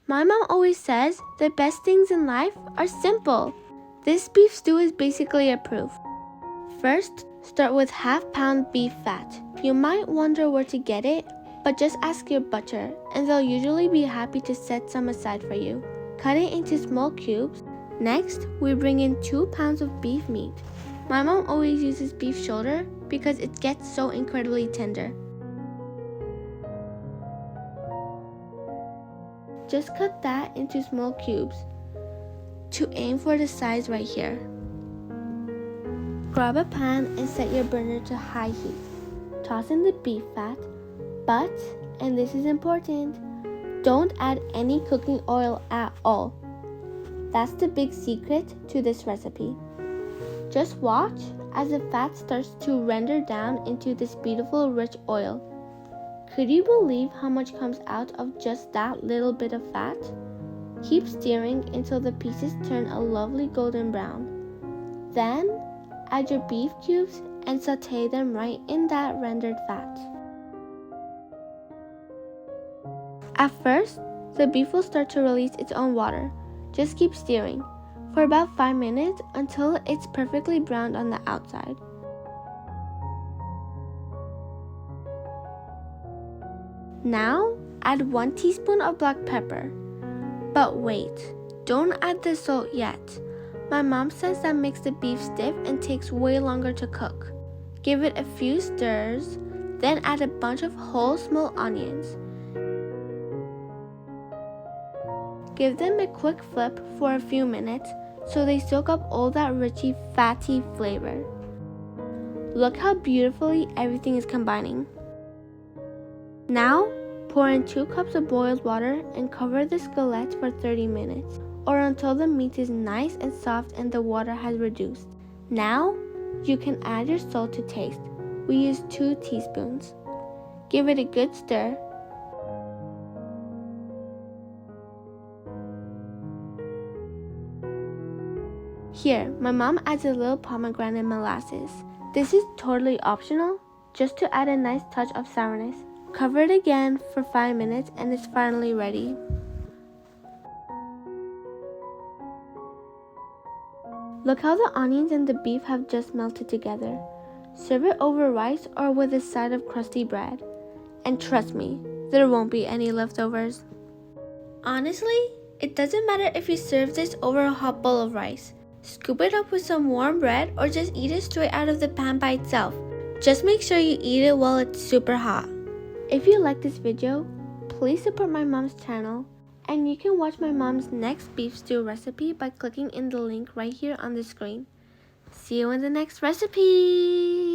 My mom always says the best things in life are simple. This beef stew is basically a proof. First, start with half-pound beef fat. You might wonder where to get it, but just ask your butcher and they'll usually be happy to set some aside for you. Cut it into small cubes. Next, we bring in 2 pounds of beef meat. My mom always uses beef shoulder because it gets so incredibly tender. Just cut that into small cubes to aim for the size right here. Grab a pan and set your burner to high heat. Toss in the beef fat, but, and this is important, don't add any cooking oil at all. That's the big secret to this recipe. Just watch as the fat starts to render down into this beautiful rich oil. Could you believe how much comes out of just that little bit of fat? Keep stirring until the pieces turn a lovely golden brown. Then, add your beef cubes and saute them right in that rendered fat. At first, the beef will start to release its own water. Just keep stirring for about 5 minutes until it's perfectly browned on the outside. Now, add 1 teaspoon of black pepper. But wait, don't add the salt yet. My mom says that makes the beef stiff and takes way longer to cook. Give it a few stirs, then add a bunch of whole small onions. Give them a quick flip for a few minutes so they soak up all that richy, fatty flavor. Look how beautifully everything is combining. Now, pour in 2 cups of boiled water and cover the skillet for 30 minutes or until the meat is nice and soft and the water has reduced. Now, you can add your salt to taste. We use 2 teaspoons. Give it a good stir. Here, my mom adds a little pomegranate molasses. This is totally optional, just to add a nice touch of sourness. Cover it again for 5 minutes and it's finally ready. Look how the onions and the beef have just melted together. Serve it over rice or with a side of crusty bread. And trust me, there won't be any leftovers. Honestly, it doesn't matter if you serve this over a hot bowl of rice. Scoop it up with some warm bread or just eat it straight out of the pan by itself. Just make sure you eat it while it's super hot. If you like this video, please support my mom's channel. And you can watch my mom's next beef stew recipe by clicking in the link right here on the screen. See you in the next recipe!